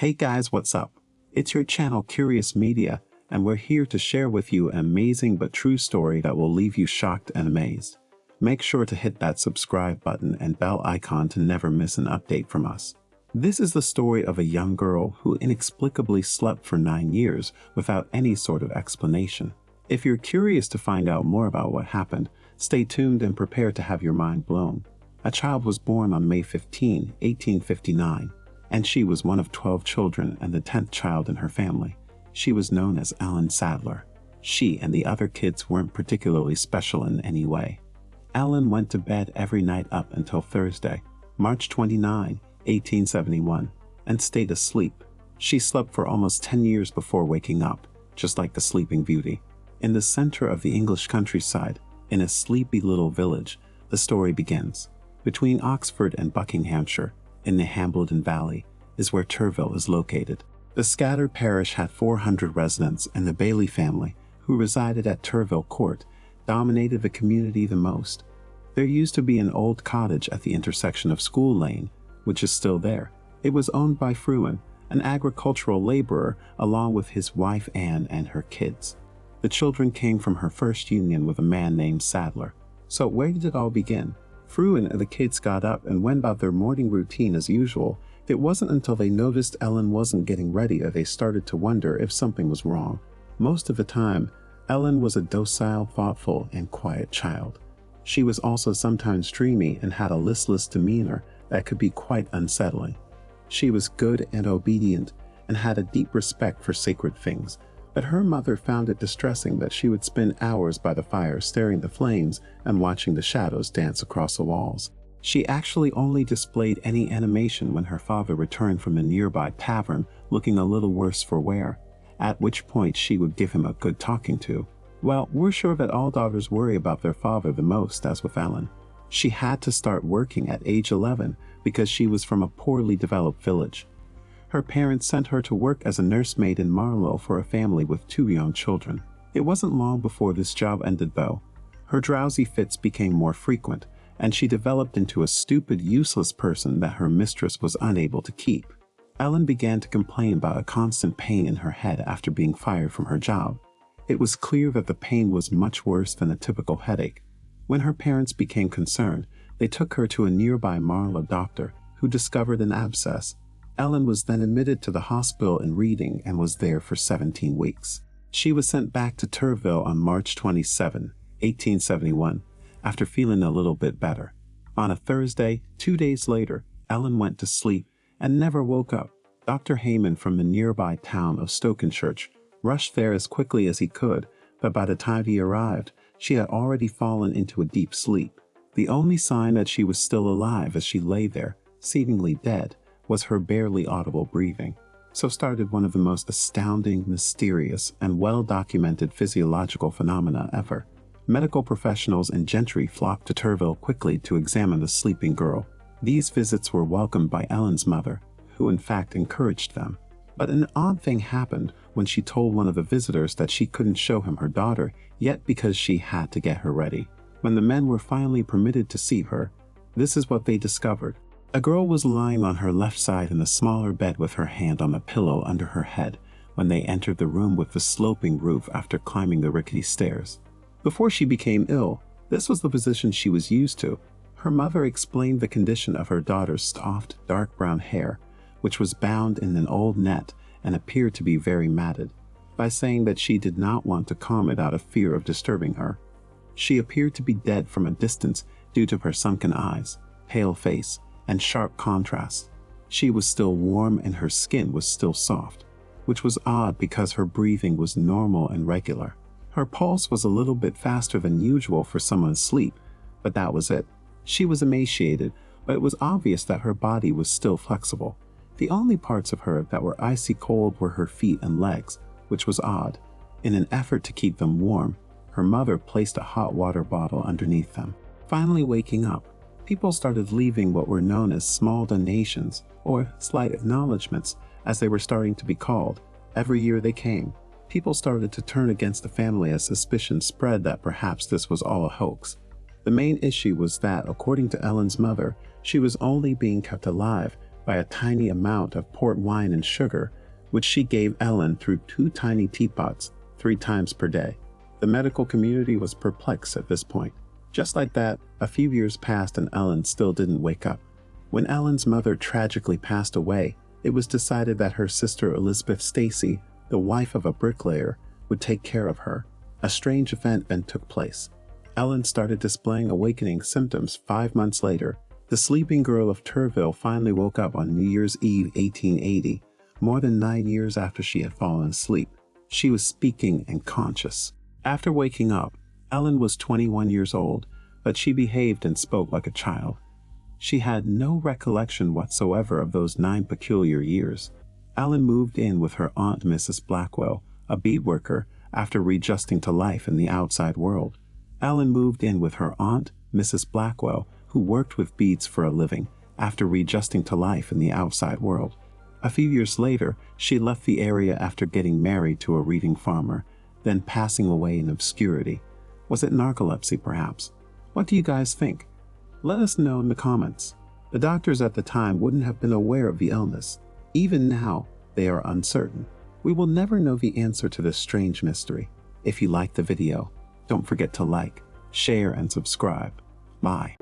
Hey guys, what's up? It's your channel Curious Media, and we're here to share with you an amazing but true story that will leave you shocked and amazed. Make sure to hit that subscribe button and bell icon to never miss an update from us. This is the story of a young girl who inexplicably slept for 9 years without any sort of explanation. If you're curious to find out more about what happened, stay tuned and prepare to have your mind blown. A child was born on May 15, 1859, and she was one of 12 children and the 10th child in her family. She was known as Ellen Sadler. She and the other kids weren't particularly special in any way. Ellen went to bed every night up until Thursday, March 29, 1871, and stayed asleep. She slept for almost 10 years before waking up, just like the Sleeping Beauty. In the center of the English countryside, in a sleepy little village, the story begins. Between Oxford and Buckinghamshire, in the Hambledon Valley, is where Turville is located. The scattered parish had 400 residents, and the Bailey family, who resided at Turville Court, dominated the community the most. There used to be an old cottage at the intersection of School Lane, which is still there. It was owned by Fruin, an agricultural laborer, along with his wife Anne and her kids. The children came from her first union with a man named Sadler. So where did it all begin? Fruin and the kids got up and went about their morning routine as usual. It wasn't until they noticed Ellen wasn't getting ready that they started to wonder if something was wrong. Most of the time, Ellen was a docile, thoughtful, and quiet child. She was also sometimes dreamy and had a listless demeanor that could be quite unsettling. She was good and obedient and had a deep respect for sacred things, but her mother found it distressing that she would spend hours by the fire staring at the flames and watching the shadows dance across the walls. She actually only displayed any animation when her father returned from a nearby tavern looking a little worse for wear, at which point she would give him a good talking to. Well, we're sure that all daughters worry about their father the most, as with Ellen. She had to start working at age 11 because she was from a poorly developed village. Her parents sent her to work as a nursemaid in Marlow for a family with 2 young children. It wasn't long before this job ended though. Her drowsy fits became more frequent, and she developed into a stupid, useless person that her mistress was unable to keep. Ellen began to complain about a constant pain in her head after being fired from her job. It was clear that the pain was much worse than a typical headache. When her parents became concerned, they took her to a nearby Marlow doctor who discovered an abscess. Ellen was then admitted to the hospital in Reading and was there for 17 weeks. She was sent back to Turville on March 27, 1871, after feeling a little bit better. On a Thursday, 2 days later, Ellen went to sleep and never woke up. Dr. Heyman from the nearby town of Stokenchurch rushed there as quickly as he could, but by the time he arrived, she had already fallen into a deep sleep. The only sign that she was still alive as she lay there, seemingly dead, was her barely audible breathing. So started one of the most astounding, mysterious, and well-documented physiological phenomena ever. Medical professionals and gentry flocked to Turville quickly to examine the sleeping girl. These visits were welcomed by Ellen's mother, who in fact encouraged them. But an odd thing happened when she told one of the visitors that she couldn't show him her daughter, yet because she had to get her ready. When the men were finally permitted to see her, this is what they discovered. A girl was lying on her left side in a smaller bed with her hand on a pillow under her head when they entered the room with the sloping roof after climbing the rickety stairs. Before she became ill, this was the position she was used to. Her mother explained the condition of her daughter's soft, dark brown hair, which was bound in an old net and appeared to be very matted, by saying that she did not want to comb it out of fear of disturbing her. She appeared to be dead from a distance due to her sunken eyes, pale face, and sharp contrast. She was still warm and her skin was still soft, which was odd because her breathing was normal and regular. Her pulse was a little bit faster than usual for someone asleep, but that was it. She was emaciated, but it was obvious that her body was still flexible. The only parts of her that were icy cold were her feet and legs, which was odd. In an effort to keep them warm, her mother placed a hot water bottle underneath them. Finally waking up, people started leaving what were known as small donations, or slight acknowledgments, as they were starting to be called. Every year they came, people started to turn against the family as suspicion spread that perhaps this was all a hoax. The main issue was that, according to Ellen's mother, she was only being kept alive by by a tiny amount of port wine and sugar, which she gave Ellen through 2 tiny teapots 3 times per day. The medical community was perplexed at this point. Just like that, a few years passed and Ellen still didn't wake up. When Ellen's mother tragically passed away, it was decided that her sister Elizabeth Stacy, the wife of a bricklayer, would take care of her. A strange event then took place. Ellen started displaying awakening symptoms 5 months later. The sleeping girl of Turville finally woke up on New Year's Eve 1880, more than 9 years after she had fallen asleep. She was speaking and conscious. After waking up, Ellen was 21 years old, but she behaved and spoke like a child. She had no recollection whatsoever of those 9 peculiar years. Ellen moved in with her aunt Mrs. Blackwell, a beadworker, after readjusting to life in the outside world. Ellen moved in with her aunt Mrs. Blackwell, who worked with beads for a living, after readjusting to life in the outside world. A few years later, she left the area after getting married to a reading farmer, then passing away in obscurity. Was it narcolepsy, perhaps? What do you guys think? Let us know in the comments. The doctors at the time wouldn't have been aware of the illness. Even now, they are uncertain. We will never know the answer to this strange mystery. If you liked the video, don't forget to like, share, and subscribe. Bye.